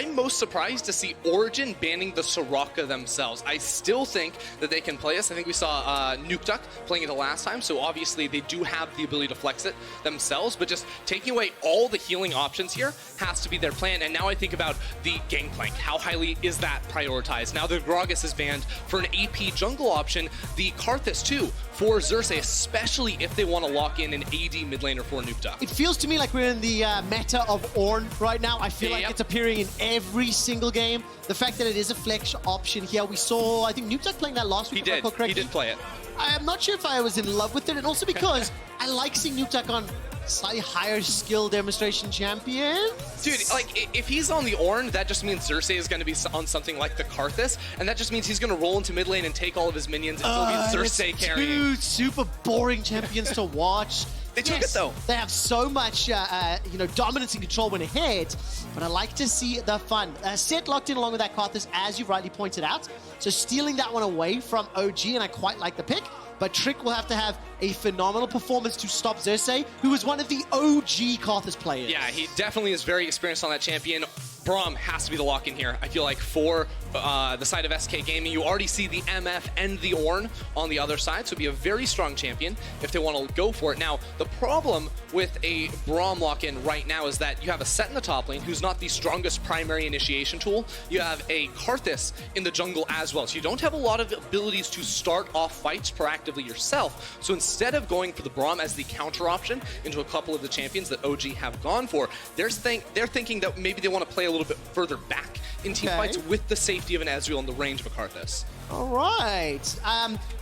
I'm most surprised to see Origen banning the Soraka themselves. I still think that they can play this. I think we saw Nukeduck playing it the last time, so obviously they do have the ability to flex it themselves, but just taking away all the healing options here has to be their plan. And now I think about the Gangplank. How highly is that prioritized? Now the Gragas is banned for an AP jungle option, the Karthus too, for Xerxe, especially if they want to lock in an AD mid laner for Nukeduck. It feels to me like we're in the meta of ornn right now. I feel like it's appearing in every single game. The fact that it is a flex option here, we saw, I think Nukeduck playing that last week. He did play it. I'm not sure if I was in love with it, and also because I like seeing Nukeduck on slightly higher skill demonstration champion. Dude, like, if he's on the Ornn, that just means Xerxe is going to be on something like the Karthus, and that just means he's going to roll into mid lane and take all of his minions, and it'll be Xerxe carrying. Two super boring champions to watch. They took it though. They have so much, dominance and control when ahead, but I like to see the fun. Sett locked in along with that Karthus, as you rightly pointed out, so stealing that one away from OG, and I quite like the pick. But Trick will have to have a phenomenal performance to stop Xerxe, who is one of the OG Karthus players. Yeah, he definitely is very experienced on that champion. Braum has to be the lock-in here. I feel like for the side of SK Gaming, you already see the MF and the Ornn on the other side, so it'd be a very strong champion if they want to go for it. Now, the problem with a Braum lock-in right now is that you have a Sett in the top lane, who's not the strongest primary initiation tool. You have a Karthus in the jungle as well, so you don't have a lot of abilities to start off fights proactively yourself. So instead of going for the Braum as the counter option into a couple of the champions that OG have gone for, they're thinking that maybe they want to play a little bit further back in team fights with the safety of an Ezreal and the range of a Karthus. All right.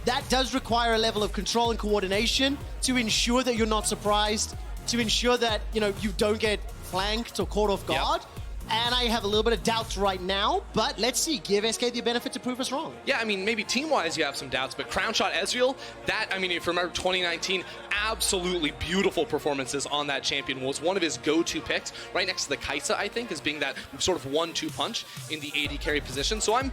That does require a level of control and coordination to ensure that you're not surprised, to ensure that, you don't get flanked or caught off guard. Yep. And I have a little bit of doubts right now, but let's see. Give SK the benefit to prove us wrong. Yeah, I mean, maybe team-wise you have some doubts, but Crownshot Ezreal, that, I mean, if you remember 2019, absolutely beautiful performances on that champion, was one of his go-to picks, right next to the Kai'Sa, I think, as being that sort of 1-2 punch in the AD carry position. So I'm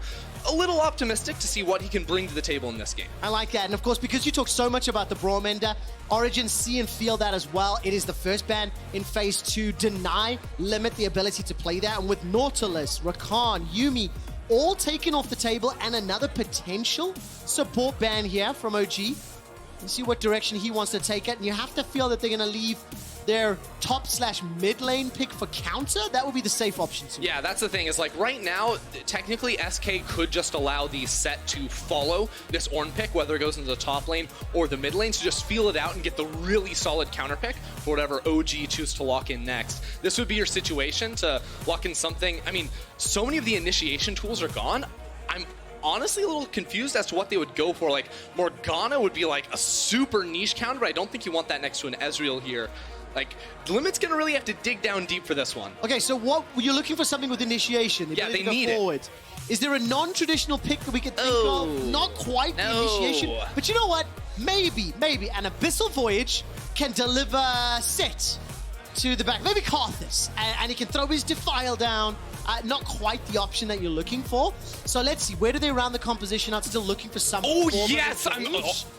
a little optimistic to see what he can bring to the table in this game. I like that, and of course, because you talk so much about the Braum ender, Origen see and feel that as well. It is the first ban in phase 2, limit the ability to play that, and with Nautilus, Rakan, Yuumi, all taken off the table, and another potential support ban here from OG. You see what direction he wants to take it, and you have to feel that they're going to leave their top/mid lane pick for counter. That would be the safe option to me. Yeah, that's the thing, is like right now, technically SK could just allow the Sett to follow this Ornn pick, whether it goes into the top lane or the mid lane, to just feel it out and get the really solid counter pick for whatever OG choose to lock in next. This would be your situation to lock in something. I mean, so many of the initiation tools are gone. I'm honestly a little confused as to what they would go for. Like, Morgana would be like a super niche counter, but I don't think you want that next to an Ezreal here. Like, Limit's gonna really have to dig down deep for this one. Okay, so what you're looking for something with initiation. Yeah, they need it. Is there a non-traditional pick that we could think of? Not quite the initiation, but you know what? Maybe an Abyssal Voyage can deliver Sett to the back. Maybe Karthus, and he can throw his Defile down. Not quite the option that you're looking for. So let's see, where do they round the composition out? Still looking for some. Oh yes,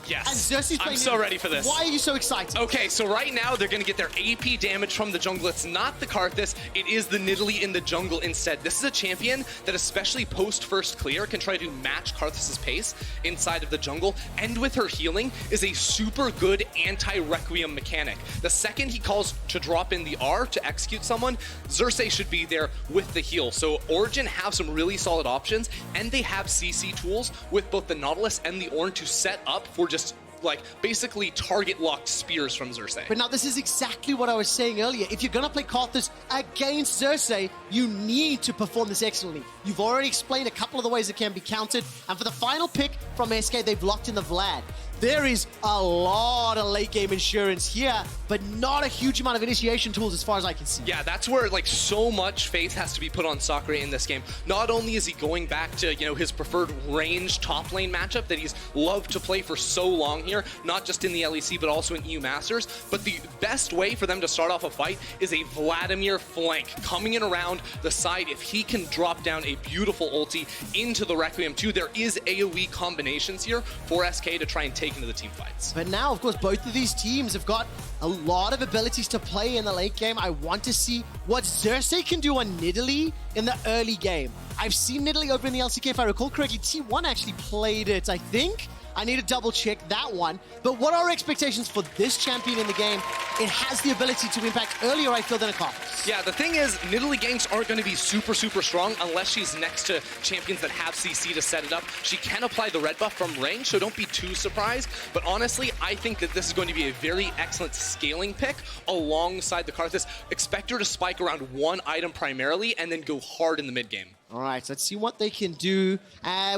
yes. And Xerxe's I'm so ready for this. Why are you so excited? Okay, so right now they're going to get their AP damage from the jungle. It's not the Karthus, it is the nidalee in the jungle instead. This is a champion that, especially post first clear, can try to match Karthus's pace inside of the jungle, and with her healing is a super good anti-Requiem mechanic. The second he calls to drop in the R to execute someone, Xerxe should be there with the heal. So Origen have some really solid options, and they have CC tools with both the Nautilus and the Ornn to set up for just like basically target locked spears from Xerxe. But now this is exactly what I was saying earlier. If you're gonna play Karthus against Xerxe, you need to perform this excellently. You've already explained a couple of the ways it can be countered, and for the final pick from SK, they've locked in the Vlad. There is a lot of late game insurance here, but not a huge amount of initiation tools as far as I can see. Yeah, that's where like so much faith has to be put on Sacre in this game. Not only is he going back to, his preferred range top lane matchup that he's loved to play for so long here, not just in the LEC, but also in EU Masters, but the best way for them to start off a fight is a Vladimir flank coming in around the side. If he can drop down a beautiful ulti into the Requiem too, there is AoE combinations here for SK to try and take taken to the team fights. But now, of course, both of these teams have got a lot of abilities to play in the late game. I want to see what Xerxe can do on nidalee in the early game. I've seen nidalee over in the LCK, if I recall correctly. T1 actually played it, I think. I need to double check that one. But what are expectations for this champion in the game? It has the ability to impact earlier, I feel, than a Karthus. Yeah, the thing is, nidalee ganks aren't going to be super, super strong unless she's next to champions that have CC to set it up. She can apply the red buff from range, so don't be too surprised. But honestly, I think that this is going to be a very excellent scaling pick alongside the Karthus. Expect her to spike around one item primarily and then go hard in the mid game. All right, so let's see what they can do.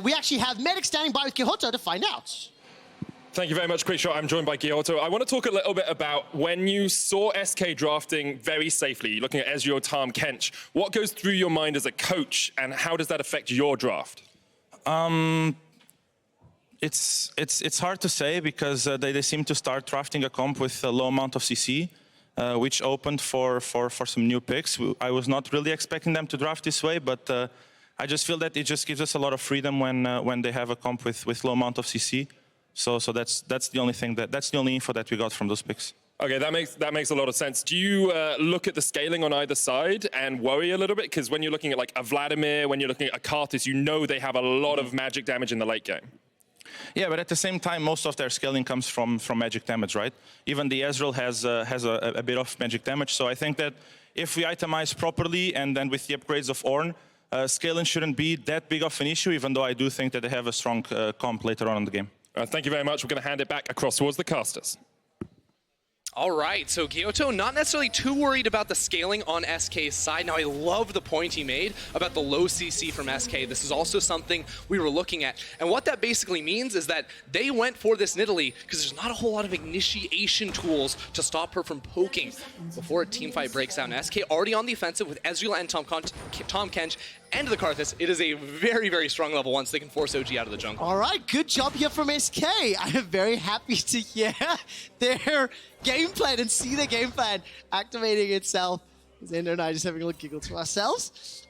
We actually have Medic standing by with Quixote to find out. Thank you very much, Quickshot. I'm joined by Quixote. I want to talk a little bit about when you saw SK drafting very safely, looking at Ezreal, Tahm Kench. What goes through your mind as a coach, and how does that affect your draft? It's hard to say because they seem to start drafting a comp with a low amount of CC. Which opened for some new picks. I was not really expecting them to draft this way, but I just feel that it just gives us a lot of freedom when they have a comp with low amount of CC. So that's the only thing that's the only info that we got from those picks. Okay, that makes a lot of sense. Do you look at the scaling on either side and worry a little bit? Because when you're looking at like a Vladimir, when you're looking at a Karthus, you know they have a lot of magic damage in the late game. Yeah, but at the same time, most of their scaling comes from magic damage, right? Even the Ezreal has a bit of magic damage, so I think that if we itemize properly and then with the upgrades of Ornn, scaling shouldn't be that big of an issue, even though I do think that they have a strong comp later on in the game. Thank you very much. We're going to hand it back across towards the casters. All right, so Quixote not necessarily too worried about the scaling on SK's side. Now, I love the point he made about the low CC from SK. This is also something we were looking at. And what that basically means is that they went for this nidalee because there's not a whole lot of initiation tools to stop her from poking before a teamfight breaks out. And SK already on the offensive with Ezreal and Tahm Kench and the Karthus. It is a very, very strong level 1, so they can force OG out of the jungle. All right, good job here from SK. I am very happy to hear their game plan and see the game plan activating itself. Zendo and I just having a little giggle to ourselves.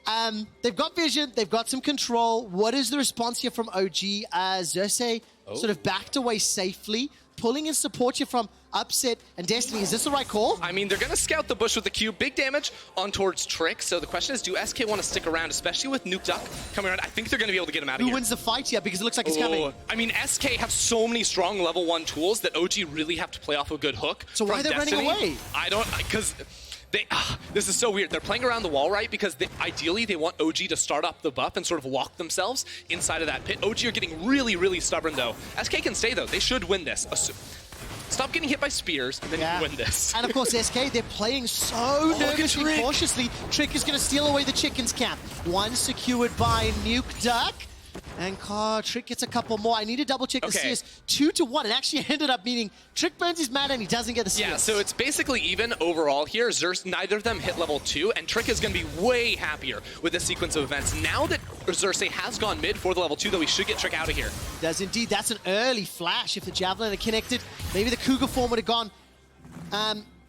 They've got vision, they've got some control. What is the response here from OG? Xerxe sort of backed away safely, pulling in support here from Upset and Destiny. Is this the right call? I mean, they're going to scout the bush with the Q. Big damage on towards Trick. So the question is, do SK want to stick around, especially with Nukeduck coming around? I think they're going to be able to get him out of here. Who wins the fight here? Because it looks like it's coming. I mean, SK have so many strong level 1 tools that OG really have to play off a good hook. So why are they running away? I don't, because this is so weird. They're playing around the wall, right? Because ideally they want OG to start up the buff and sort of lock themselves inside of that pit. OG are getting really, really stubborn though. SK can stay though. They should win this. Stop getting hit by spears, and then you can win this. And of course, SK, they're playing so nervously, cautiously. Trick is going to steal away the chicken's camp. One secured by Nukeduck. And Trick gets a couple more. I need to double check the CS. 2-1. It actually ended up meaning Trick burns his mana and he doesn't get the CS. Yeah, so it's basically even overall here. Xerxe, neither of them hit level 2, and Trick is going to be way happier with this sequence of events. Now that Xerxe has gone mid for the level 2, though, we should get Trick out of here. Does indeed. That's an early flash. If the Javelin had connected, maybe the Cougar form would have gone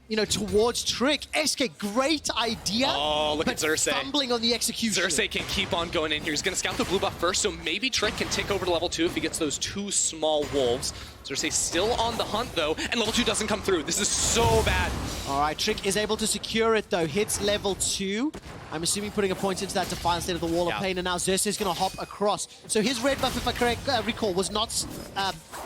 you know, towards Trick. SK, great idea. Oh, look at Xerxe. Fumbling on the execution. Xerxe can keep on going in here. He's going to scout the blue buff first, so maybe Trick can take over to level 2 if he gets those 2 small wolves. Xerxe still on the hunt, though, and level 2 doesn't come through. This is so bad. All right, Trick is able to secure it, though. Hits level 2. I'm assuming putting a point into that to find instead of the wall of pain, and now Xerxe is going to hop across. So his red buff, if I recall, was not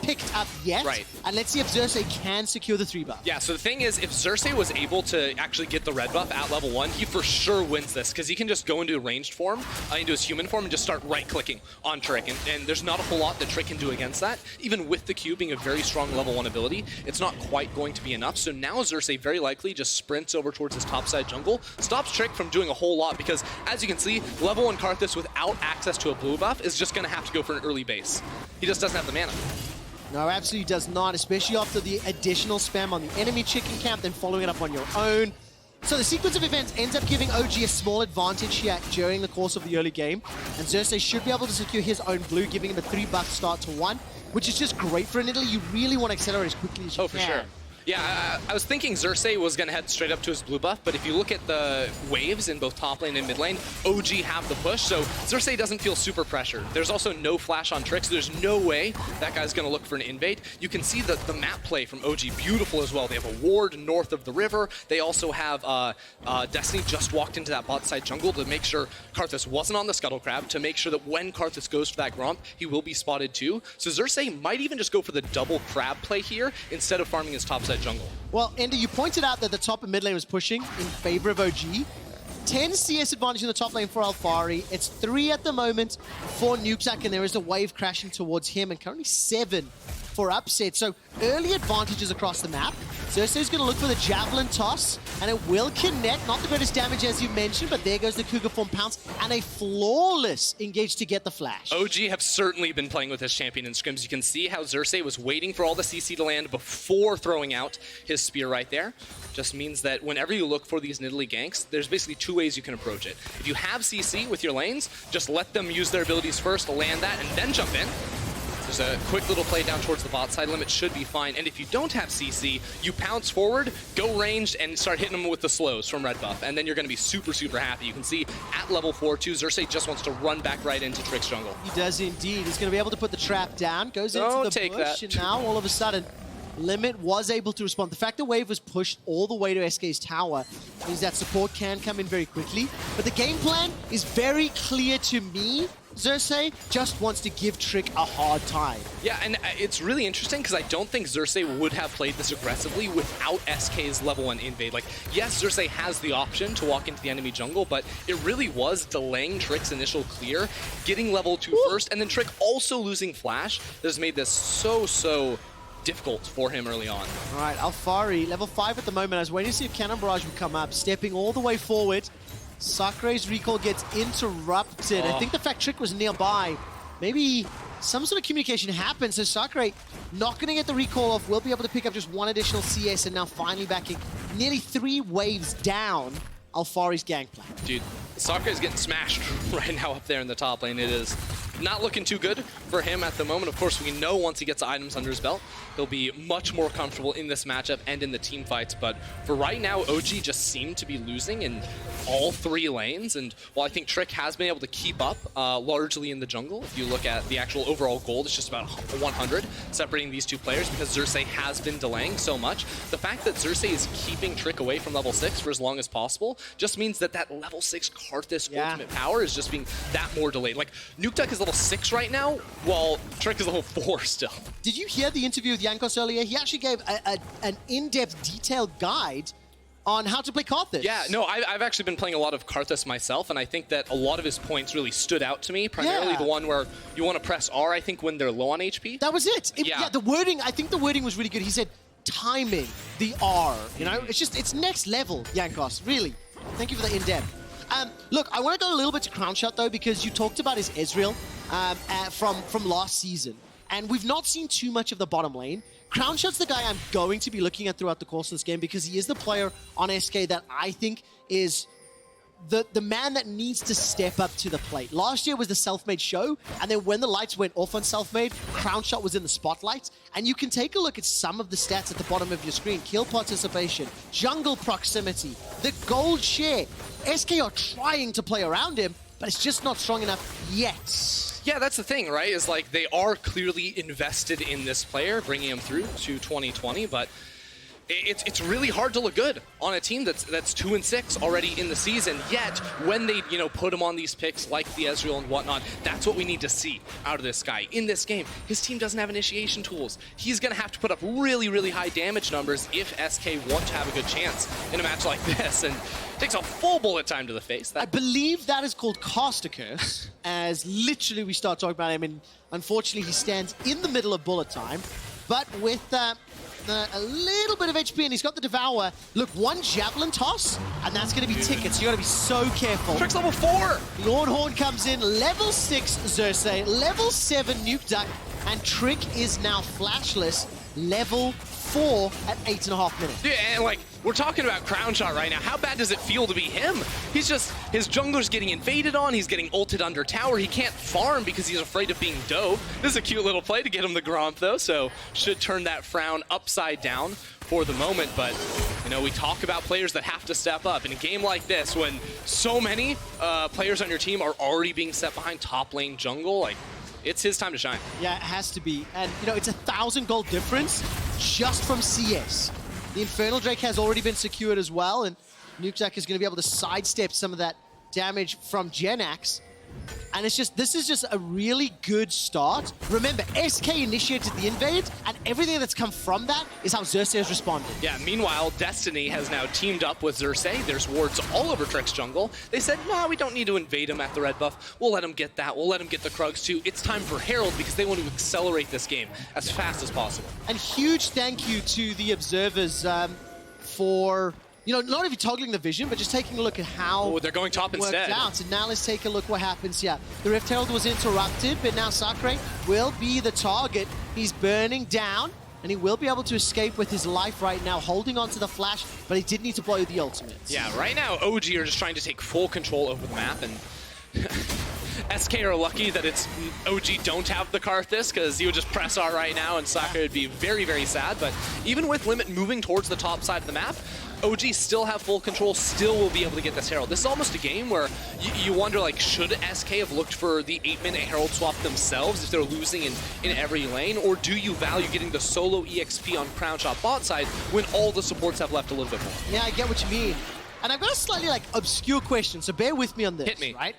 picked up yet. Right. And let's see if Xerxe can secure the 3 buff. Yeah, so the thing is, if Xerxe was able to actually get the red buff at level 1, he for sure wins this, because he can just go into a ranged form, into his human form, and just start right-clicking on Trick. And there's not a whole lot that Trick can do against that. Even with the Q being a very strong level 1 ability, it's not quite going to be enough. So now Xerxe very likely just sprints over towards his topside jungle, stops Trick from doing a whole lot, because as you can see, level 1 Karthus without access to a blue buff is just going to have to go for an early base. He just doesn't have the mana. No, absolutely does not, especially after the additional spam on the enemy chicken camp, then following it up on your own. So the sequence of events ends up giving OG a small advantage here during the course of the early game, and Xerxe should be able to secure his own blue, giving him a 3 buff start to 1, which is just great for a nidalee. You really want to accelerate as quickly as you can. Oh, for sure. Yeah, I was thinking Xerxe was going to head straight up to his blue buff, but if you look at the waves in both top lane and mid lane, OG have the push, so Xerxe doesn't feel super pressured. There's also no flash on Trick, so there's no way that guy's going to look for an invade. You can see the map play from OG, beautiful as well. They have a ward north of the river. They also have Destiny just walked into that bot side jungle to make sure Karthus wasn't on the Scuttle Crab, to make sure that when Karthus goes for that Gromp, he will be spotted too. So Xerxe might even just go for the double crab play here instead of farming his topside jungle. Well, Ender, you pointed out that the top and mid lane was pushing in favor of OG. 10 CS advantage in the top lane for Alphari. It's 3 at the moment for Nukeduck, and there is a wave crashing towards him, and currently 7 for Upset. So early advantages across the map. Xerxe is going to look for the Javelin toss, and it will connect. Not the greatest damage as you mentioned, but there goes the Cougar Form Pounce, and a flawless engage to get the flash. OG have certainly been playing with his champion in scrims. You can see how Xerxe was waiting for all the CC to land before throwing out his spear right there. Just means that whenever you look for these nidalee ganks, there's basically 2 ways you can approach it. If you have CC with your lanes, just let them use their abilities first, land that, and then jump in. There's a quick little play down towards the bot side. Limit should be fine. And if you don't have CC, you pounce forward, go ranged, and start hitting them with the slows from red buff. And then you're going to be super, super happy. You can see at level 4 too, Xerxe just wants to run back right into Trick's jungle. He does indeed. He's going to be able to put the trap down. Goes into the bush, and now all of a sudden, Limit was able to respond. The fact the wave was pushed all the way to SK's tower means that support can come in very quickly. But the game plan is very clear to me. Xerxe just wants to give Trick a hard time. Yeah, and it's really interesting because I don't think Xerxe would have played this aggressively without SK's level 1 invade. Like, yes, Xerxe has the option to walk into the enemy jungle, but it really was delaying Trick's initial clear, getting level 2 first, and then Trick also losing flash that has made this so difficult for him early on. All right, Alphari, level 5 at the moment. I was waiting to see if Cannon Barrage would come up, stepping all the way forward. Sacre's recall gets interrupted. I think the fact Trick was nearby, maybe some sort of communication happened, so Sacre not going to get the recall off, will be able to pick up just 1 additional CS, and now finally backing nearly 3 waves down Alphari's Gangplank. Dude, Sacre is getting smashed right now up there in the top lane. It is not looking too good for him at the moment. Of course, we know once he gets items under his belt, he'll be much more comfortable in this matchup and in the team fights. But for right now, OG just seemed to be losing in all 3 lanes. And while I think Trick has been able to keep up largely in the jungle, if you look at the actual overall gold, it's just about 100 separating these 2 players because Xerxe has been delaying so much. The fact that Xerxe is keeping Trick away from level 6 for as long as possible just means that that level 6 Karthus ultimate power is just being that more delayed. Like, Nukeduck is level 6 right now, while Trick is level 4 still. Did you hear the interview with Jankos earlier? He actually gave an in-depth, detailed guide on how to play Karthus. Yeah, no, I've actually been playing a lot of Karthus myself, and I think that a lot of his points really stood out to me, primarily the one where you want to press R, I think, when they're low on HP. That was it. Yeah, the wording, I think the wording was really good. He said, timing the R, you know? It's next level, Jankos, really. Thank you for the in-depth. Look, I want to go a little bit to Crownshot, though, because you talked about his Ezreal from last season, and we've not seen too much of the bottom lane. Crownshot's the guy I'm going to be looking at throughout the course of this game because he is the player on SK that I think is the man that needs to step up to the plate. Last year was the self-made show, and then when the lights went off on self-made, Crownshot was in the spotlight, and you can take a look at some of the stats at the bottom of your screen. Kill participation, jungle proximity, the gold share. SK are trying to play around him, but it's just not strong enough yet. Yeah, that's the thing, right? Is like they are clearly invested in this player, bringing him through to 2020, but it's really hard to look good on a team that's 2-6 already in the season. Yet when they put him on these picks like the Ezreal and whatnot, that's what we need to see out of this guy in this game. His team doesn't have initiation tools. He's gonna have to put up really high damage numbers if SK want to have a good chance in a match like this, and takes a full bullet time to the face. I believe that is called Caster Curse, as literally we start talking about him, and unfortunately he stands in the middle of bullet time, but with a little bit of HP, and he's got the Devour. Look, 1 Javelin toss, and that's going to be tickets. You got to be so careful. Trick's level 4! Lord Horn comes in, level 6 Xerxe, level 7 Nukeduck, and Trick is now flashless, level 4 at 8.5 minutes. Dude, and like, we're talking about Crownshot right now. How bad does it feel to be him? He's just, his jungler's getting invaded on, he's getting ulted under tower, he can't farm because he's afraid of being dove. This is a cute little play to get him the Gromp though, so should turn that frown upside down for the moment, but you know, we talk about players that have to step up. In a game like this, when so many players on your team are already being set behind top lane jungle, like, it's his time to shine. Yeah, it has to be. And, you know, it's 1,000 gold difference just from CS. The Infernal Drake has already been secured as well, and Nukeduck is going to be able to sidestep some of that damage from Jenax. And it's just, this is just a really good start. Remember, SK initiated the invade, and everything that's come from that is how Xerxe has responded. Yeah, meanwhile, Destiny has now teamed up with Xerxe. There's wards all over Trick's jungle. They said, nah, we don't need to invade him at the red buff. We'll let him get that. We'll let him get the Krugs too. It's time for Herald because they want to accelerate this game as fast as possible. And huge thank you to the observers for, you know, not even toggling the vision, but just taking a look at how they're going top instead. Out. So now let's take a look what happens here. The Rift Herald was interrupted, but now Sacre will be the target. He's burning down, and he will be able to escape with his life right now, holding on to the flash, but he did need to blow the ultimates. Yeah, right now OG are just trying to take full control over the map, and SK are lucky that it's OG don't have the Karthus, because he would just press R right now, and Sacre would be very, very sad. But even with Limit moving towards the top side of the map, OG still have full control, still will be able to get this Herald. This is almost a game where you wonder, like, should SK have looked for the 8-minute Herald swap themselves if they're losing in every lane, or do you value getting the solo EXP on Crownshot bot side when all the supports have left a little bit more? Yeah, I get what you mean. And I've got a slightly, like, obscure question, so bear with me on this. Hit me. Right?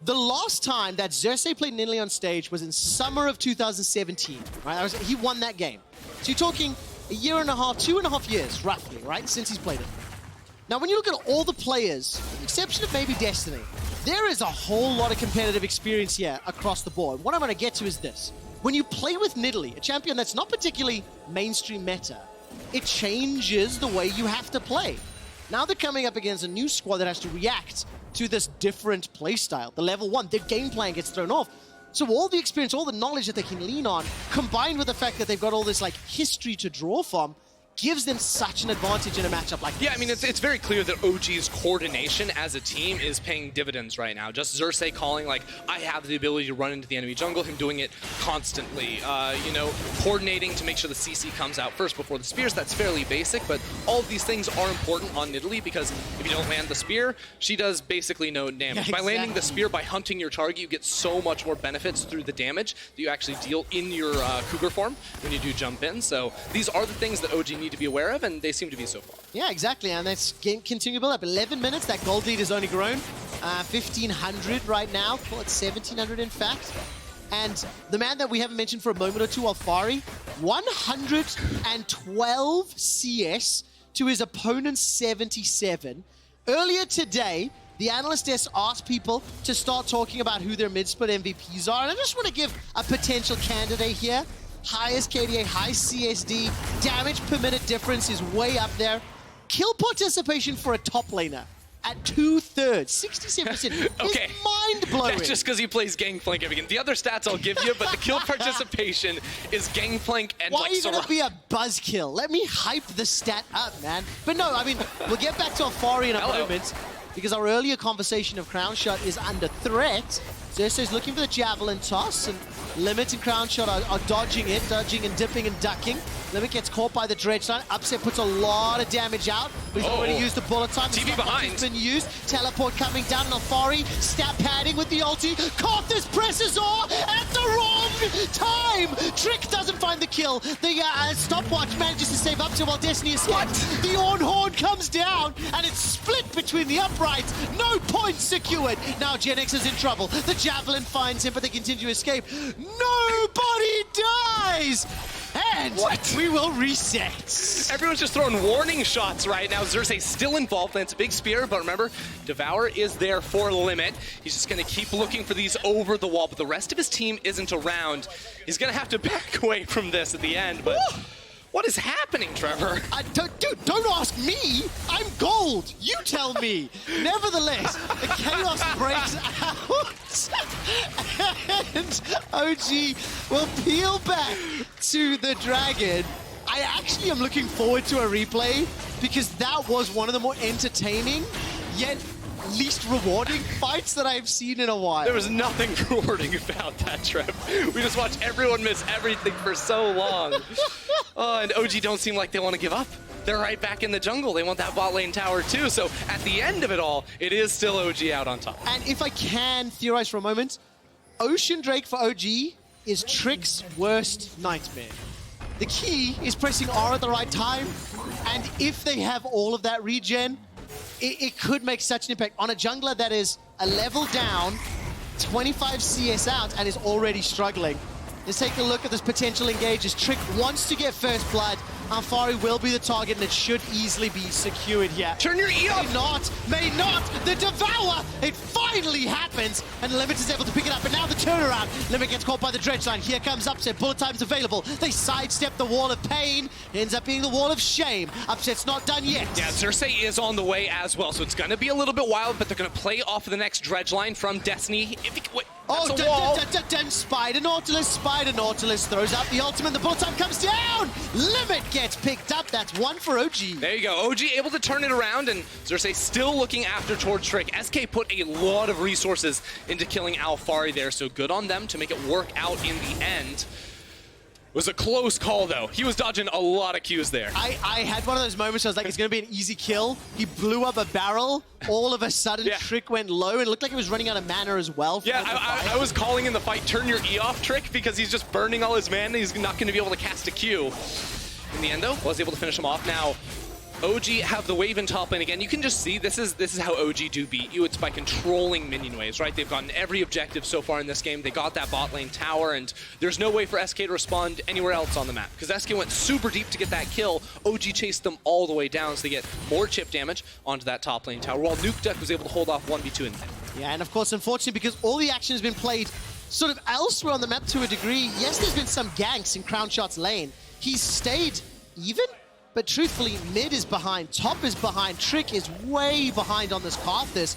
The last time that Xerxe played nidalee on stage was in summer of 2017, right? He won that game. So you're talking a year and a half, 2.5 years, roughly, right, since he's played it. Now, when you look at all the players, with the exception of maybe Destiny, there is a whole lot of competitive experience here across the board. What I'm going to get to is this. When you play with nidalee, a champion that's not particularly mainstream meta, it changes the way you have to play. Now they're coming up against a new squad that has to react to this different playstyle. The level 1, their Gangplank gets thrown off. So all the experience, all the knowledge that they can lean on, combined with the fact that they've got all this, like, history to draw from, gives them such an advantage in a matchup like this. Yeah, I mean, it's very clear that OG's coordination as a team is paying dividends right now. Just Xerxe calling, like, I have the ability to run into the enemy jungle, him doing it constantly. You know, coordinating to make sure the CC comes out first before the spears, that's fairly basic, but all of these things are important on nidalee because if you don't land the spear, she does basically no damage. Yeah, By landing the spear, by hunting your target, you get so much more benefits through the damage that you actually deal in your Cougar form when you do jump in. So these are the things that OG need to be aware of, and they seem to be so far. Yeah, exactly, and that's continue to build up. 11 minutes, that gold lead has only grown. 1,500 right now, call it 1,700 in fact. And the man that we haven't mentioned for a moment or two, Alphari, 112 CS to his opponent's 77. Earlier today, the analyst desk asked people to start talking about who their mid-split MVPs are, and I just want to give a potential candidate here. Highest KDA, high CSD, damage per minute difference is way up there. Kill participation for a top laner at 2/3, 67%. Okay. It's mind-blowing. That's just because he plays Gangplank every game. The other stats I'll give you, but the kill participation is Gangplank and Why like are you going to be a buzzkill? Let me hype the stat up, man. But no, I mean, we'll get back to Alphari in a moment, because our earlier conversation of Crownshot is under threat. Xerxe is looking for the Javelin toss, and Limit and Crownshot are dodging it, dodging and dipping and ducking. Limit gets caught by the Dredge line. Upset puts a lot of damage out, but he's already used the bullet time. TV behind. It's been used. Teleport coming down, and Alphari stat padding with the ulti. Karthus presses on at the wrong time. Trick doesn't find the kill. The stopwatch manages to save up to while Destiny escapes. The Ornn comes down, and it's split between the uprights. No points secured. Now Jenax is in trouble. The Javelin finds him, but they continue to escape. Nobody dies! And we will reset. Everyone's just throwing warning shots right now. Xerxe still involved, lands a big spear, but remember, Devour is there for Limit. He's just going to keep looking for these over the wall, but the rest of his team isn't around. He's going to have to back away from this at the end, but what is happening, Trevor? Dude, don't ask me. I'm gold. You tell me. Nevertheless, the chaos breaks out. And OG will peel back to the dragon. I actually am looking forward to a replay because that was one of the more entertaining, yet least rewarding fights that I've seen in a while. There was nothing rewarding about that trip. We just watched everyone miss everything for so long. And OG don't seem like they want to give up. They're right back in the jungle. They want that bot lane tower too. So at the end of it all, it is still OG out on top. And if I can theorize for a moment, Ocean Drake for OG is Trick's worst nightmare. The key is pressing R at the right time, and if they have all of that regen, it could make such an impact on a jungler that is a level down, 25 CS out, and is already struggling. Let's take a look at this potential engage as Trick wants to get first blood. Alphari will be the target, and it should easily be secured here. Turn your E off! May not! The Devour! It finally happens, and Limit is able to pick it up, and now the turnaround. Limit gets caught by the Dredge Line. Here comes Upset. Bullet time's available. They sidestep the Wall of Pain. Ends up being the Wall of Shame. Upset's not done yet. Yeah, Xerxe is on the way as well, so it's going to be a little bit wild, but they're going to play off of the next Dredge Line from Destiny. Wait, that's a wall. Spider Nautilus throws out the ultimate. The bullet time comes down. Limit gets picked up. That's one for OG. There you go. OG able to turn it around, and Xerxe still looking after towards Trick. SK put a lot of resources into killing Alphari there, so good on them to make it work out in the end. It was a close call, though. He was dodging a lot of Qs there. I had one of those moments where I was like, it's going to be an easy kill. He blew up a barrel. All of a sudden, Trick went low, and it looked like he was running out of mana as well. Yeah, I was calling in the fight, turn your E off, Trick, because he's just burning all his mana. He's not going to be able to cast a Q. In the end, though, was able to finish him off. Now, OG have the wave in top lane again. You can just see this is how OG do beat you. It's by controlling minion waves, right? They've gotten every objective so far in this game. They got that bot lane tower, and there's no way for SK to respond anywhere else on the map because SK went super deep to get that kill. OG chased them all the way down, so they get more chip damage onto that top lane tower, while Nukeduck was able to hold off 1v2 in there. Yeah, and of course, unfortunately, because all the action has been played sort of elsewhere on the map to a degree, yes, there's been some ganks in Crownshot's lane. He's stayed even. But truthfully, mid is behind, top is behind, Trick is way behind on this Karthus.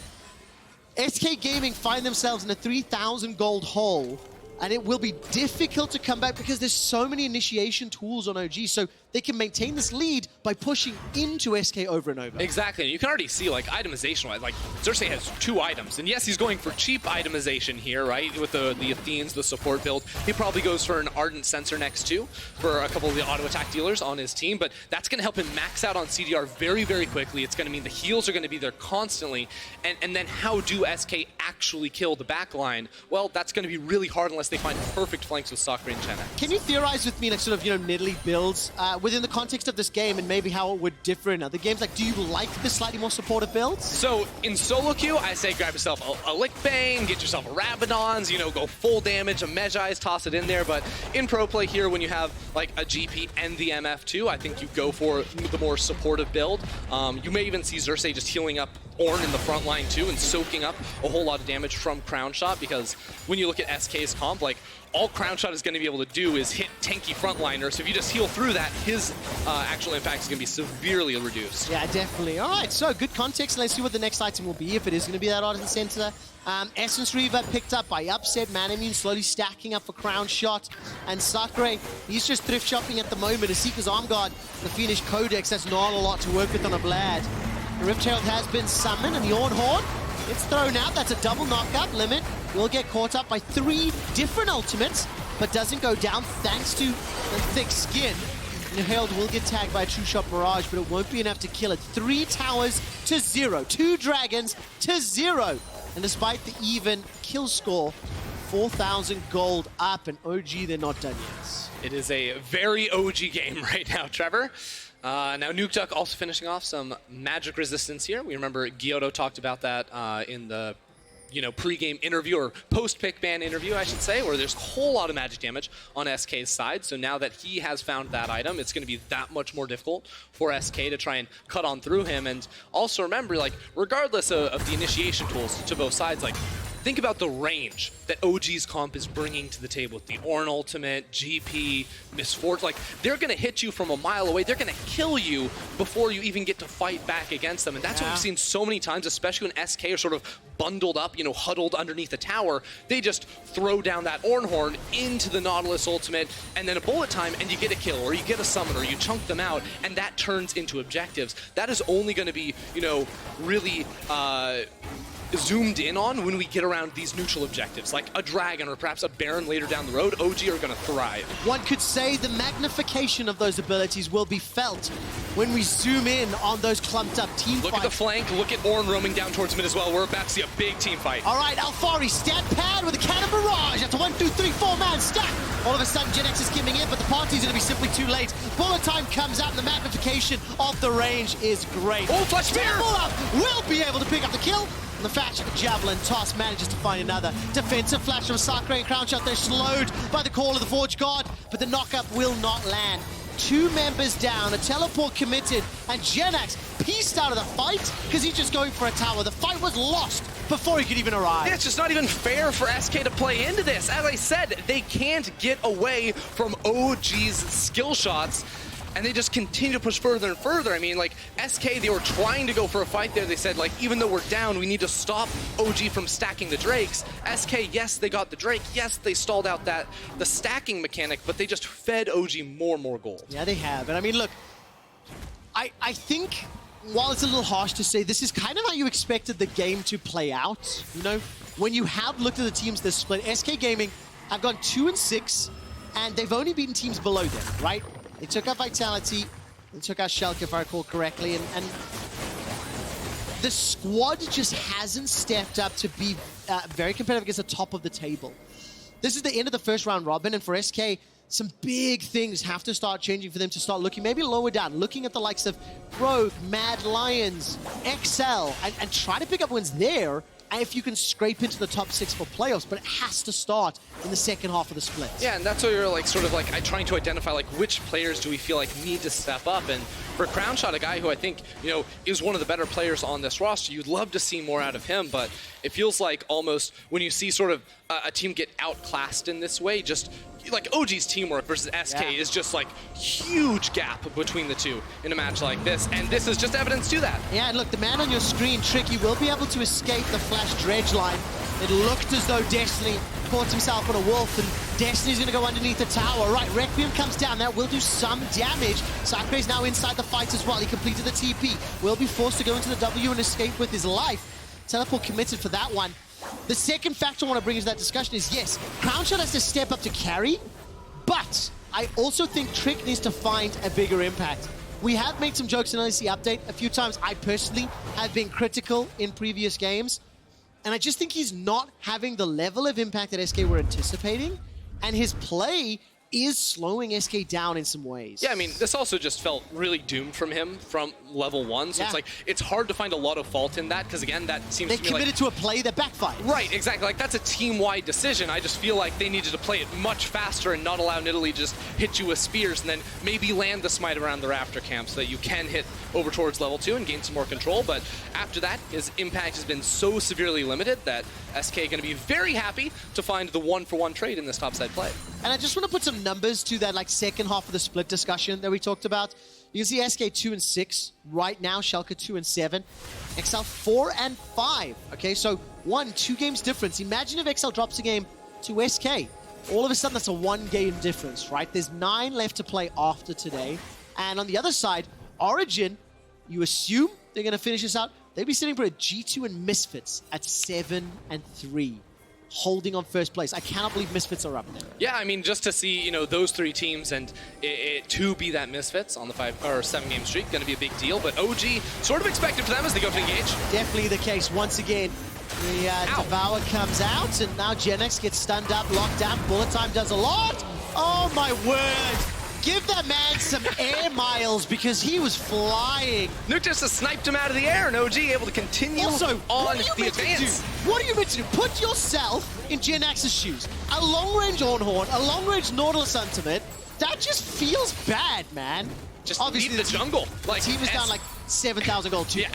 SK Gaming find themselves in a 3,000 gold hole, and it will be difficult to come back because there's so many initiation tools on OG, so they can maintain this lead by pushing into SK over and over. Exactly, and you can already see, like, itemization-wise, like, Xerxe has 2 items, and yes, he's going for cheap itemization here, right, with the Athenes, the support build. He probably goes for an Ardent Sensor next to, for a couple of the auto-attack dealers on his team, but that's going to help him max out on CDR very, very quickly. It's going to mean the heals are going to be there constantly, and then how do SK actually kill the back line? Well, that's going to be really hard unless they find perfect flanks with Sacre and Jenax. Can you theorize with me, like, sort of, nidalee builds within the context of this game and maybe how it would differ in other games? Like, do you like the slightly more supportive builds? So, in solo queue, I say grab yourself a Lick Bane, get yourself a Rabadons, go full damage, a Medjai's, toss it in there, but in pro play here, when you have, like, a GP and the MF too, I think you go for the more supportive build. You may even see Xerxe just healing up ornn in the front line too and soaking up a whole lot of damage from Crownshot, because when you look at SK's comp, like, all Crownshot is going to be able to do is hit tanky frontliners. So if you just heal through that, his actual impact is going to be severely reduced. Yeah, definitely. All right, so good context. Let's see what the next item will be, if it is going to be that Ardent Sensor. Essence Reaver picked up by Upset. Manamune slowly stacking up for Crownshot. And Sacre, he's just thrift shopping at the moment. A Seeker's Arm Guard, the Phoenix Codex, that's not a lot to work with on a Vlad. The Rift Herald has been summoned, and the Ornn Horn, it's thrown out. That's a double knockup. Limit will get caught up by 3 different ultimates, but doesn't go down thanks to the thick skin. And the Herald will get tagged by a True Shot Barrage, but it won't be enough to kill it. 3 towers to 0. 2 dragons to 0. And despite the even kill score, 4,000 gold up, and OG, they're not done yet. It is a very OG game right now, Trevor. Now, Nukeduck also finishing off some magic resistance here. We remember Gyoto talked about that in the pre-game interview, or post-pick ban interview, I should say, where there's a whole lot of magic damage on SK's side. So now that he has found that item, it's going to be that much more difficult for SK to try and cut on through him. And also remember, like, regardless of the initiation tools to both sides, like, think about the range that OG's comp is bringing to the table with the Ornn ultimate, GP, Miss Fortune. Like, they're going to hit you from a mile away. They're going to kill you before you even get to fight back against them. And that's what we've seen so many times, especially when SK are sort of bundled up, you know, huddled underneath the tower. They just throw down that Ornn horn into the Nautilus ultimate, and then a bullet time, and you get a kill, or you get a summon, or you chunk them out, and that turns into objectives. That is only going to be, you know, really zoomed in on when we get around these neutral objectives, like a dragon or perhaps a baron later down the road. OG are going to thrive. One could say the magnification of those abilities will be felt when we zoom in on those clumped up team fights. Look at the flank, look at Ornn roaming down towards mid as well. We're about to see a big team fight. All right, Alphari, stat pad with a cannon barrage after 1, 2, 3, 4 man stack. All of a sudden, Jenax is giving in, but the party's going to be simply too late. Bullet time comes out, and the magnification of the range is great. Oh, flash spear! Will be able to pick up the kill. The Thatch of the Javelin toss manages to find another. Defensive flash from Sacre and Crownshot. They're slowed by the call of the Forge Guard, but the knockup will not land. 2 members down, a teleport committed, and Jenax pieced out of the fight because he's just going for a tower. The fight was lost before he could even arrive. Yeah, it's just not even fair for SK to play into this. As I said, they can't get away from OG's skill shots, and they just continue to push further and further. I mean, like, SK, they were trying to go for a fight there. They said, like, even though we're down, we need to stop OG from stacking the Drakes. SK, yes, they got the Drake. Yes, they stalled out the stacking mechanic, but they just fed OG more and more gold. Yeah, they have. And I mean, look, I think, while it's a little harsh to say, this is kind of how you expected the game to play out. You know, when you have looked at the teams this split, SK Gaming have gone 2-6, and they've only beaten teams below them, right? They took out Vitality, they took out Xerxe, if I recall correctly, and the squad just hasn't stepped up to be very competitive against the top of the table. This is the end of the first round robin, and for SK, some big things have to start changing for them to start looking maybe lower down, looking at the likes of Rogue, Mad Lions, XL, and try to pick up wins there. And if you can scrape into the top 6 for playoffs, but it has to start in the second half of the split. Yeah, and that's where you're like sort of like trying to identify like which players do we feel like need to step up. And for Crownshot, a guy who I think, you know, is one of the better players on this roster, you'd love to see more out of him, but it feels like almost when you see sort of a team get outclassed in this way, just like OG's teamwork versus SK is just like huge gap between the two in a match like this, and this is just evidence to that. Yeah, and look, the man on your screen, Tricky, will be able to escape the flash dredge line. It looked as though Destiny caught himself on a wolf, and Destiny's going to go underneath the tower. Right, Requiem comes down. That will do some damage. Sacre's now inside the fight as well. He completed the TP. Will be forced to go into the W and escape with his life. Teleport committed for that one. The second factor I want to bring into that discussion is, yes, Crownshot has to step up to carry, but I also think Trick needs to find a bigger impact. We have made some jokes in LEC Update a few times. I personally have been critical in previous games, and I just think he's not having the level of impact that SK were anticipating, and his play is slowing SK down in some ways. Yeah, I mean, this also just felt really doomed from him from level 1, so it's like, it's hard to find a lot of fault in that, because again, that seems to me like... They committed to a play that backfired. Right, exactly. Like, that's a team-wide decision. I just feel like they needed to play it much faster and not allow nidalee to just hit you with spears and then maybe land the smite around the rafter camp so that you can hit over towards level 2 and gain some more control, but after that, his impact has been so severely limited that SK going to be very happy to find the one-for-one trade in this topside play. And I just want to put some numbers to that like second half of the split discussion that we talked about. You can see SK 2-6 right now, Xerxe 2-7, XL 4-5. Okay, so 1-2 games difference. Imagine if XL drops a game to SK. All of a sudden, that's a 1-game difference, right? There's 9 left to play after today. And on the other side, Origen, you assume they're going to finish this out. They'd be sitting for a G2 and Misfits at 7-3. Holding on first place. I cannot believe Misfits are up there. Yeah, I mean, just to see, you know, those 3 teams and it to be that Misfits on the 5 or 7 game streak, going to be a big deal. But OG, sort of expected for them as they go to engage. Definitely the case. Once again, the Devour comes out, and now Jenax gets stunned up, locked down. Bullet time does a lot. Oh my word. Give that man some air miles because he was flying. Nuke just sniped him out of the air, and OG able to continue also, on the advance. What are you meant to do? Put yourself in Jenax's shoes. A long-range Ornn, a long-range Nautilus ultimate. That just feels bad, man. Just obviously the jungle. Like, team is down like 7,000 gold too. Yeah,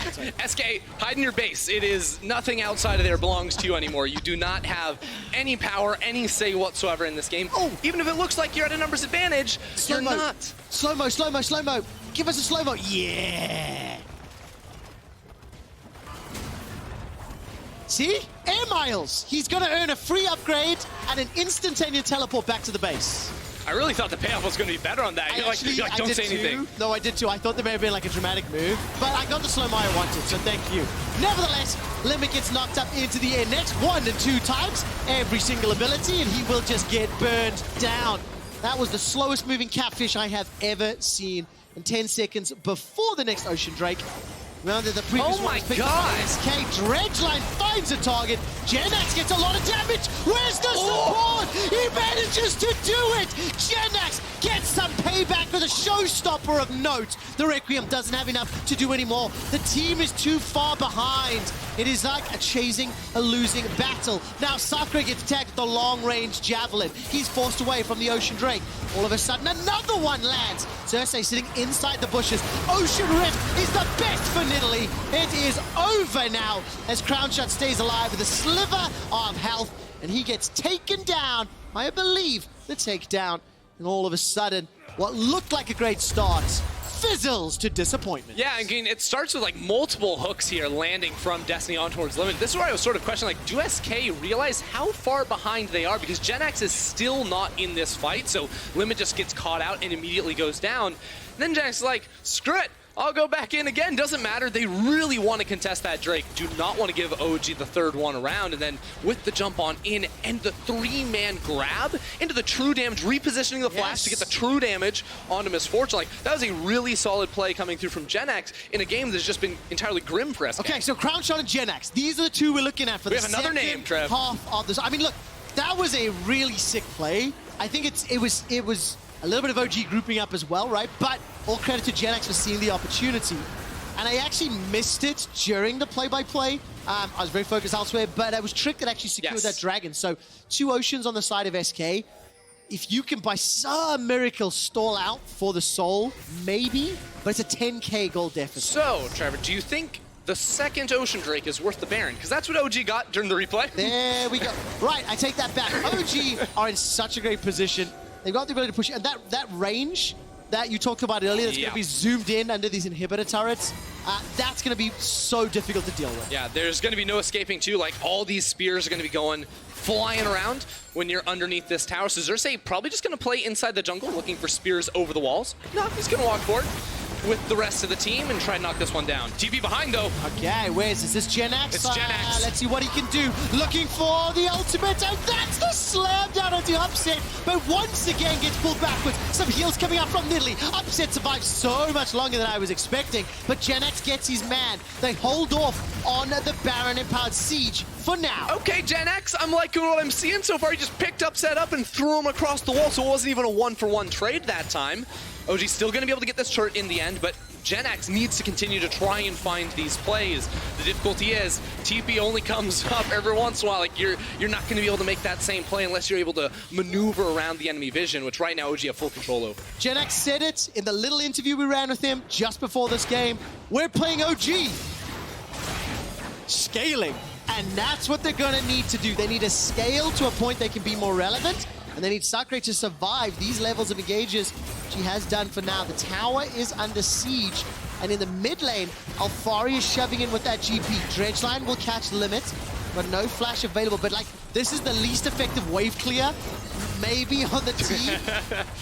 SK, hide in your base. It is nothing outside of there belongs to you anymore. You do not have any power, any say whatsoever in this game. Oh. Even if it looks like you're at a numbers advantage, you're not. Slow-mo, slow-mo, slow-mo. Give us a slow-mo. Yeah. See? Air miles. He's going to earn a free upgrade and an instantaneous teleport back to the base. I really thought the payoff was going to be better on that. You're like, don't say anything. No, I did too. I thought there may have been like a dramatic move, but I got the slow-mo I wanted, so thank you. Nevertheless, Limit gets knocked up into the air next 1 and 2 times, every single ability, and he will just get burned down. That was the slowest moving catfish I have ever seen in 10 seconds before the next Ocean Drake. Rounded the previous Oh my one. God! SK Dredgeline finds a target. Jenax gets a lot of damage. Where's the support? He manages to do it. Jenax gets some payback with a showstopper of note. The Requiem doesn't have enough to do anymore. The team is too far behind. It is like a chasing a losing battle. Now Sacre gets tagged with the long-range javelin. He's forced away from the Ocean Drake. All of a sudden, another one lands. Xerxe sitting inside the bushes. Ocean Rift is the best for nidalee. It is over now as Crownshot stays alive with a sliver of health, and he gets taken down. I believe the takedown, and all of a sudden, what looked like a great start fizzles to disappointment. Yeah, I mean, it starts with like multiple hooks here landing from Destiny on towards Limit. This is where I was sort of questioning, like, do SK realize how far behind they are? Because Jenax is still not in this fight, so Limit just gets caught out and immediately goes down. And then Jenax is like, screw it, I'll go back in again. Doesn't matter. They really want to contest that Drake. Do not want to give OG the third one around. And then with the jump on in and the 3-man grab into the true damage, repositioning the flash to get the true damage onto Misfortune. Like, that was a really solid play coming through from Jenax in a game that's just been entirely grim for SK. Okay, so Crownshot and Jenax. These are the two we're looking at for the second half of this. I mean, look, that was a really sick play. I think it was a little bit of OG grouping up as well, right? But all credit to Jenax for seeing the opportunity. And I actually missed it during the play-by-play. I was very focused elsewhere, but I was tricked that actually secured that dragon. So 2 Oceans on the side of SK. If you can, by some miracle, stall out for the soul, maybe, but it's a 10k gold deficit. So, Trevor, do you think the second Ocean Drake is worth the Baron? Because that's what OG got during the replay. There we go. Right, I take that back. OG are in such a great position. They've got the ability to push it, and that range that you talked about earlier that's going to be zoomed in under these inhibitor turrets, that's going to be so difficult to deal with. Yeah, there's going to be no escaping too. Like, all these spears are going to be going flying around when you're underneath this tower. So Xerxe probably just going to play inside the jungle looking for spears over the walls. No, he's going to walk forward with the rest of the team and try to knock this one down. TP behind, though. Okay, where's this? Is this Jenax? It's Jenax. Let's see what he can do. Looking for the ultimate, and that's the slam down on the Upset, but once again gets pulled backwards. Some heals coming out from nidalee. Upset survives so much longer than I was expecting, but Jenax gets his man. They hold off on the Baron-empowered siege for now. Okay, Jenax, I'm liking what I'm seeing so far. He just picked up, Sett up, and threw him across the wall, so it wasn't even a one-for-one trade that time. OG's still going to be able to get this turret in the end, but Jenax needs to continue to try and find these plays. The difficulty is, TP only comes up every once in a while. Like, you're not going to be able to make that same play unless you're able to maneuver around the enemy vision, which right now OG have full control over. Jenax said it in the little interview we ran with him just before this game. We're playing OG. Scaling. And that's what they're going to need to do. They need to scale to a point they can be more relevant. And they need Sacre to survive these levels of engages, which he has done for now. The tower is under siege. And in the mid lane, Alphari is shoving in with that GP. Dredgeline will catch Limit, but no flash available. But like, this is the least effective wave clear, maybe on the team.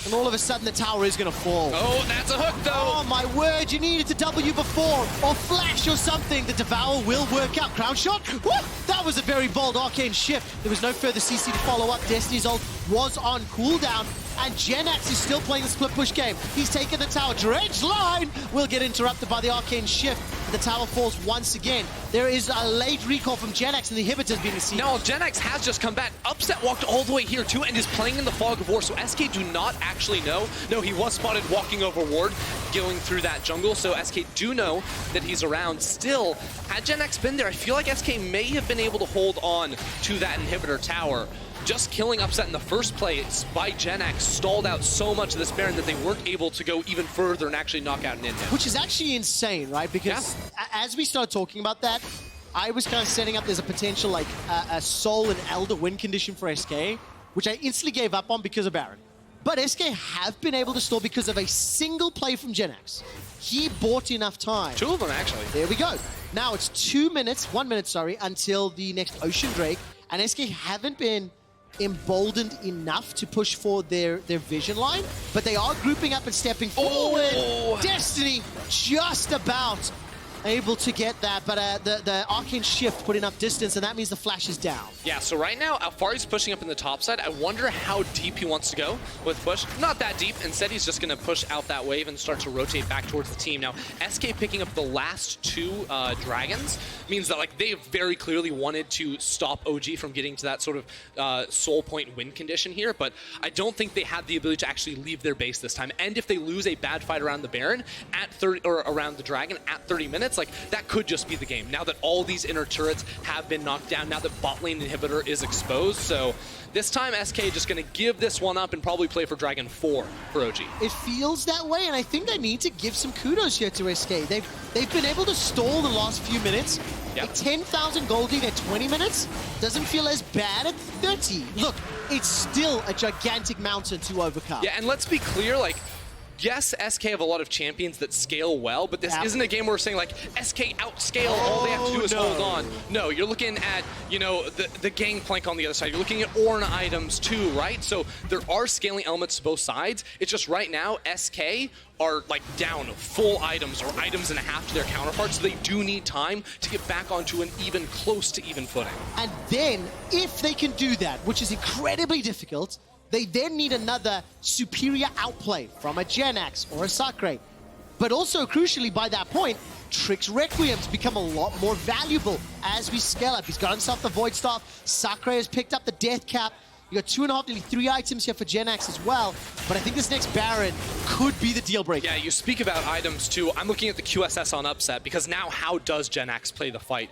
And all of a sudden, the tower is going to fall. Oh, that's a hook, though. Oh, my word. You needed to W before, or flash or something. The Devour will work out. Crownshot? Woo! That was a very bold arcane shift. There was no further CC to follow up. Destiny's ult was on cooldown, and Jenax is still playing the split push game. He's taken the tower. Dredgeline will get interrupted by the arcane shift. The tower falls once again. There is a late recall from Jenax, and the inhibitor's being seen. No, Jenax has just come back. Upset walked all the way here too and is playing in the fog of war, so SK do not actually know. No, he was spotted walking over ward, going through that jungle, so SK do know that he's around. Still, had Jenax been there, I feel like SK may have been able to hold on to that inhibitor tower. just killing Upset in the first place by Jenax stalled out so much of this Baron that they weren't able to go even further and actually knock out an Indian. Which is actually insane, right? Because as we started talking about that, I was kind of setting up there's a potential like a Soul and Elder win condition for SK, which I instantly gave up on because of Baron. But SK have been able to stall because of a single play from Jenax. He bought enough time. 2 of them, actually. There we go. Now it's 2 minutes, 1 minute, sorry, until the next Ocean Drake. And SK haven't been emboldened enough to push for their vision line, but they are grouping up and stepping forward. Destiny just about able to get that, but the Arcane Shift put enough distance, and that means the flash is down. Yeah, so right now, Alphari's pushing up in the top side. I wonder how deep he wants to go with push. Not that deep. Instead, he's just going to push out that wave and start to rotate back towards the team. Now, SK picking up the last 2 dragons means that like they very clearly wanted to stop OG from getting to that sort of soul point win condition here, but I don't think they had the ability to actually leave their base this time. And if they lose a bad fight around the Baron at 30 or around the Dragon at 30 minutes, like that could just be the game. Now that all these inner turrets have been knocked down, now that bot lane inhibitor is exposed, so this time SK just going to give this one up and probably play for Dragon 4 for OG. It feels that way, and I think I need to give some kudos here to SK. They've been able to stall the last few minutes. Yep. A 10,000 gold lead at 20 minutes doesn't feel as bad at 30. Look, it's still a gigantic mountain to overcome. Yeah, and let's be clear, like, yes, SK have a lot of champions that scale well, but this isn't a game where we're saying, like, SK outscale, all they have to do is hold on. No, you're looking at, you know, the Gangplank on the other side. You're looking at ornn items too, right? So there are scaling elements to both sides. It's just right now, SK are, like, down full items or items and a half to their counterparts, so they do need time to get back onto an even close to even footing. And then, if they can do that, which is incredibly difficult, they then need another superior outplay from a Jenax or a Sacre. But also, crucially, by that point, Trick's Requiem's become a lot more valuable as we scale up. He's got himself the Void Staff. Sacre has picked up the Death Cap. You got 2.5, nearly 3 items here for Jenax as well. But I think this next Baron could be the deal breaker. Yeah, you speak about items too. I'm looking at the QSS on Upset because now how does Jenax play the fight?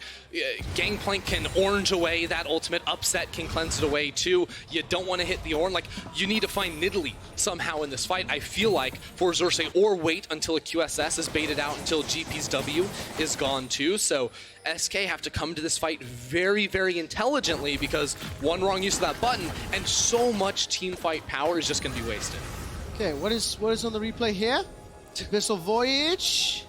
Gangplank can orange away that ultimate. Upset can cleanse it away too. You don't want to hit the Ornn. Like, you need to find nidalee somehow in this fight, I feel like, for Xerxe, or wait until a QSS is baited out until GP's W is gone too. So SK have to come to this fight very, very intelligently because one wrong use of that button and so much team fight power is just going to be wasted. Okay, what is on the replay here? Abyssal Voyage.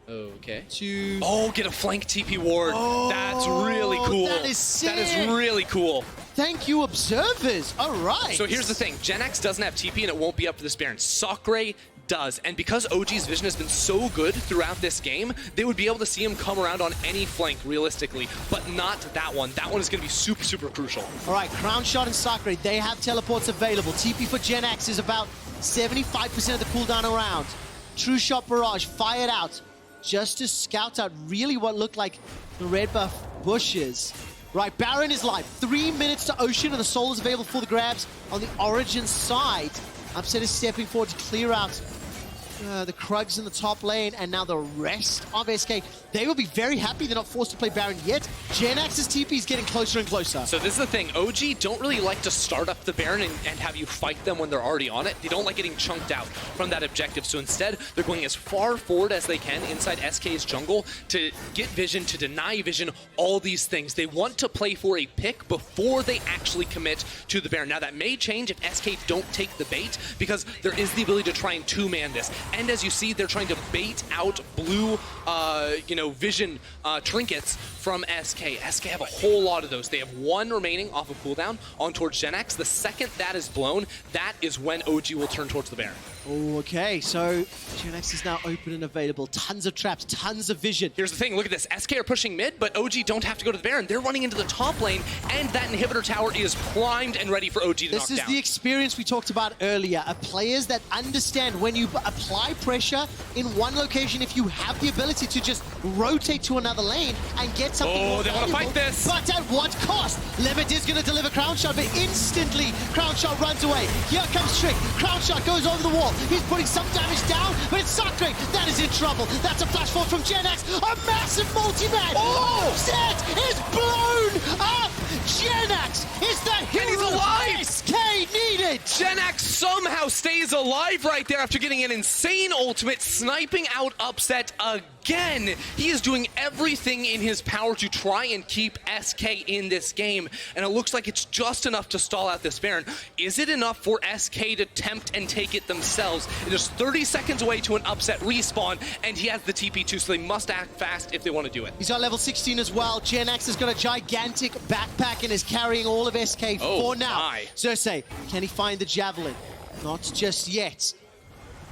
Okay. To get a flank TP ward. That's really cool. That is sick. That is really cool. Thank you, observers. All right. So here's the thing. Jenax doesn't have TP and it won't be up to this Baron. Sacre does. And because OG's vision has been so good throughout this game, they would be able to see him come around on any flank realistically, but not that one. That one is going to be super, super crucial. All right, Crownshot and Sacre, they have teleports available. TP for Jenax is about 75% of the cooldown around. True Shot Barrage fired out just to scout out really what looked like the red buff bushes. Right, Baron is live. 3 minutes to Ocean, and the Soul is available for the grabs on the Origen side. Upset is stepping forward to clear out the Krugs in the top lane, and now the rest of SK. They will be very happy they're not forced to play Baron yet. Jenax's TP is getting closer and closer. So this is the thing. OG don't really like to start up the Baron and have you fight them when they're already on it. They don't like getting chunked out from that objective. So instead, they're going as far forward as they can inside SK's jungle to get vision, to deny vision, all these things. They want to play for a pick before they actually commit to the Baron. Now that may change if SK don't take the bait, because there is the ability to try and two-man this. And as you see, they're trying to bait out blue, vision trinkets from SK. SK have a whole lot of those. They have one remaining off of cooldown on towards Jenax. The second that is blown, that is when OG will turn towards the Baron. Oh, okay, so Jenax is now open and available. Tons of traps, tons of vision. Here's the thing, look at this. SK are pushing mid, but OG don't have to go to the Baron. They're running into the top lane, and that inhibitor tower is primed and ready for OG to knock down. This is the experience we talked about earlier, of players that understand when you apply pressure in one location, if you have the ability to just rotate to another lane and get something more they want to fight this. But at what cost? Limit is going to deliver Crownshot, but instantly Crownshot runs away. Here comes Trick. Crownshot goes over the wall. He's putting some damage down, but it's Sacre that is in trouble. That's a flash forward from Jenax. A massive multi-man. Sett is blown up. Jenax is the hero he's alive! SK needed! Jenax somehow stays alive right there after getting an insane ultimate, sniping out Upset again. He is doing everything in his power to try and keep SK in this game, and it looks like it's just enough to stall out this Baron. Is it enough for SK to tempt and take it themselves? It is 30 seconds away to an Upset respawn, and he has the TP too, so they must act fast if they want to do it. He's got level 16 as well. Jenax has got a gigantic backpack and is carrying all of SK for now. Xerxe, can he find the Javelin? Not just yet.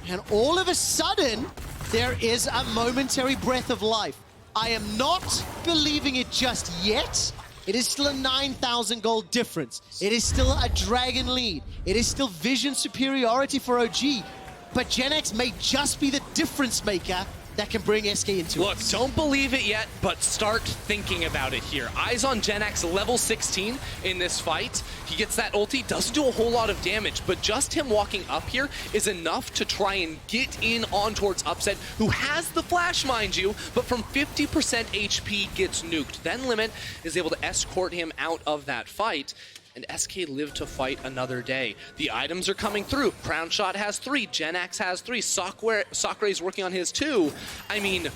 And all of a sudden, there is a momentary breath of life. I am not believing it just yet. It is still a 9,000 gold difference. It is still a dragon lead. It is still vision superiority for OG. But Jenax may just be the difference maker that can bring SK into it. Look, don't believe it yet, but start thinking about it here. Eyes on Jenax, level 16 in this fight. He gets that ulti, doesn't do a whole lot of damage, but just him walking up here is enough to try and get in on towards Upset, who has the flash, mind you, but from 50% HP gets nuked. Then Limit is able to escort him out of that fight, and SK live to fight another day. The items are coming through. Crownshot has 3, Jenax has 3, Sacre is working on his 2. I mean,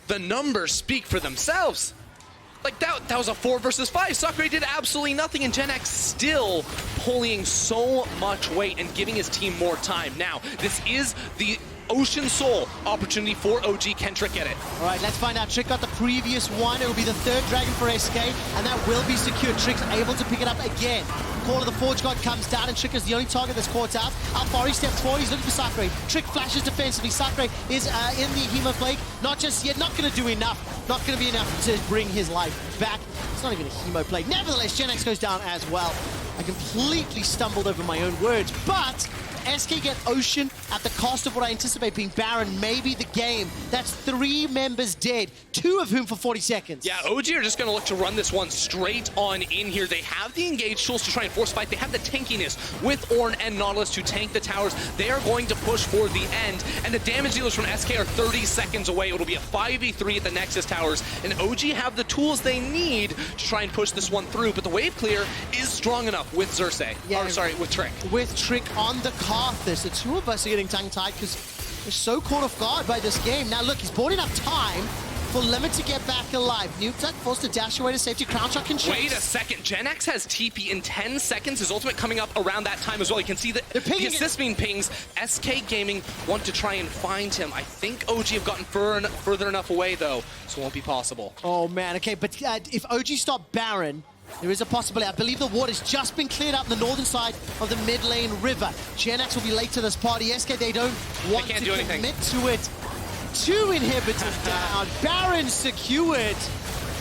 the numbers speak for themselves. Like, that was a 4 versus 5. Sacre did absolutely nothing, and Jenax still pulling so much weight and giving his team more time. Now, this is the Ocean Soul opportunity for OG. Can Trick get it? All right, let's find out. Trick got the previous one. It will be the 3rd dragon for SK, and that will be secure. Trick's able to pick it up again. Call of the Forge God comes down, and Trick is the only target that's caught out. Alphari steps forward. He's looking for Sacre. Trick flashes defensively. Sacre is in the Hemo Plague. Not just yet. Not going to do enough. Not going to be enough to bring his life back. It's not even a Hemo Plague. Nevertheless, Jenax goes down as well. I completely stumbled over my own words, but SK get Ocean at the cost of what I anticipate being Baron, maybe the game. That's 3 members dead, 2 of whom for 40 seconds. Yeah, OG are just going to look to run this one straight on in here. They have the engaged tools to try and force fight. They have the tankiness with ornn and Nautilus to tank the towers. They are going to push for the end, and the damage dealers from SK are 30 seconds away. It'll be a 5v3 at the Nexus towers, and OG have the tools they need to try and push this one through, but the wave clear is strong enough with Xerxe. Yeah, or, sorry, with Trick. With Trick on the Karthus. The 2 of us are getting tongue-tied because we're so caught off guard by this game. Now look, he's bought enough time for Limit to get back alive. Nukeduck forced to dash away to safety. Crownshot can chase. Wait a second. Jenax has TP in 10 seconds. His ultimate coming up around that time as well. You can see that the assist being pings. SK Gaming want to try and find him. I think OG have gotten further enough away, though, so it won't be possible. Oh, man. Okay, but if OG stop Baron, there is a possibility. I believe the water's just been cleared up on the northern side of the mid lane river. Jenax will be late to this party. SK, they don't want to commit to it. 2 inhibitors down. Baron secured.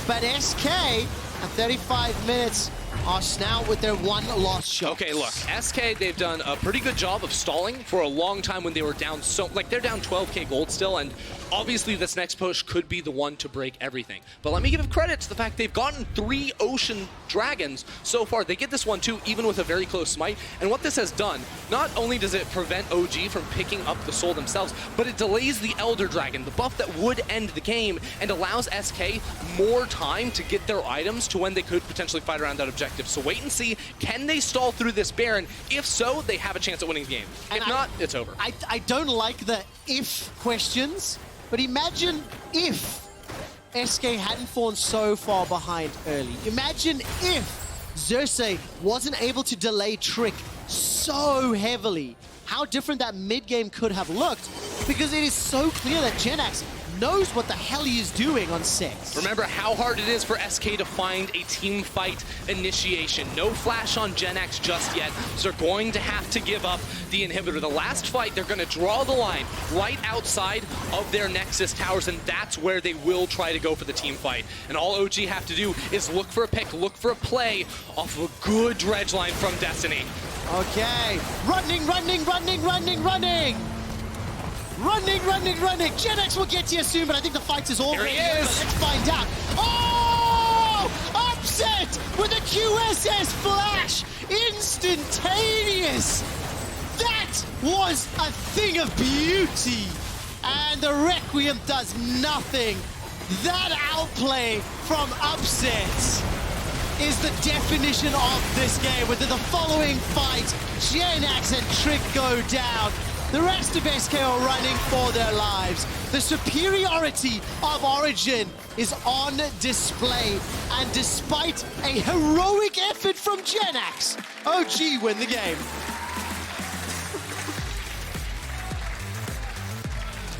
But SK, at 35 minutes, are now with their 1 lost shot. Okay, look, SK, they've done a pretty good job of stalling for a long time when they were down so, like, they're down 12k gold still, and obviously this next push could be the one to break everything. But let me give credit to the fact they've gotten 3 Ocean Dragons so far. They get this one too, even with a very close smite. And what this has done, not only does it prevent OG from picking up the soul themselves, but it delays the Elder Dragon, the buff that would end the game, and allows SK more time to get their items to when they could potentially fight around that objective. So wait and see, can they stall through this Baron? If so, they have a chance at winning the game. If not, it's over. I don't like the if questions, but imagine if SK hadn't fallen so far behind early. Imagine if Xerxe wasn't able to delay Trick so heavily. How different that mid-game could have looked, because it is so clear that Jenax knows what the hell he is doing on Sett. Remember how hard it is for SK to find a team fight initiation. No flash on Jenax just yet, so they're going to have to give up the inhibitor. The last fight, they're going to draw the line right outside of their Nexus towers, and that's where they will try to go for the team fight. And all OG have to do is look for a pick, look for a play off of a good dredge line from Destiny. Okay, running! Jenax will get to you soon, but I think the fight is over. Here he is. Let's find out. Oh! Upset with a QSS flash! Instantaneous! That was a thing of beauty! And the Requiem does nothing. That outplay from Upset. is the definition of this game. Within the following fight, Jenax and Trick go down. The rest of SK are running for their lives. The superiority of Origen is on display. And despite a heroic effort from Jenax, OG win the game.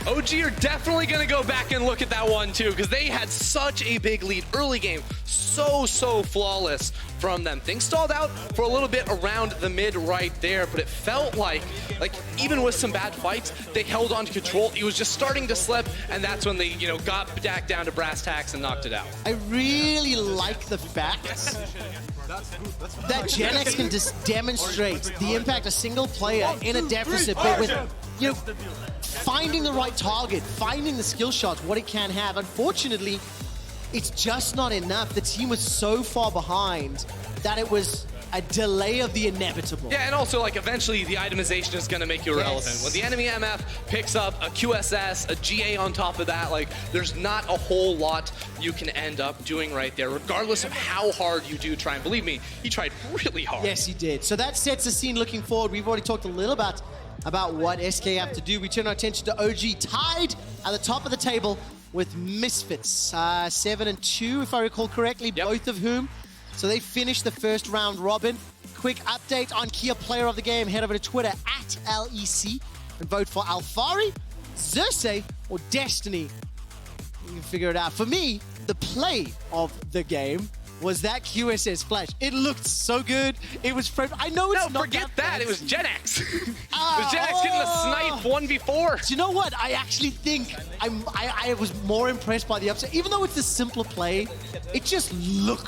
OG are definitely going to go back and look at that one too, because they had such a big lead early game. So flawless from them. Things stalled out for a little bit around the mid right there, but it felt like even with some bad fights, they held on to control. It was just starting to slip, and that's when they, got back down to brass tacks and knocked it out. I really like the fact that Jenax can just demonstrate the impact a single player in a deficit, but with, finding the right target, finding the skill shots, what it can have. Unfortunately, it's just not enough. The team was so far behind that it was a delay of the inevitable. Yeah, and also, eventually the itemization is going to make you irrelevant. When the enemy MF picks up a QSS, a GA on top of that, there's not a whole lot you can end up doing right there, regardless of how hard you do try. And believe me, he tried really hard. Yes, he did. So that sets the scene looking forward. We've already talked a little about what SK have to do. We turn our attention to OG, tied at the top of the table with Misfits, 7-2, if I recall correctly, both of whom. So they finished the first round robin. Quick update on Kia Player of the Game. Head over to Twitter @LEC and vote for Alphari, Xerxe, or Destiny. You can figure it out. For me, the play of the game was that QSS flash. It looked so good. It was... I know it's not forget that. It was Jenax. It Oh. was Jenax getting the snipe 1v4. Do you know what? I actually think I was more impressed by the upset. Even though it's a simpler play, it just looked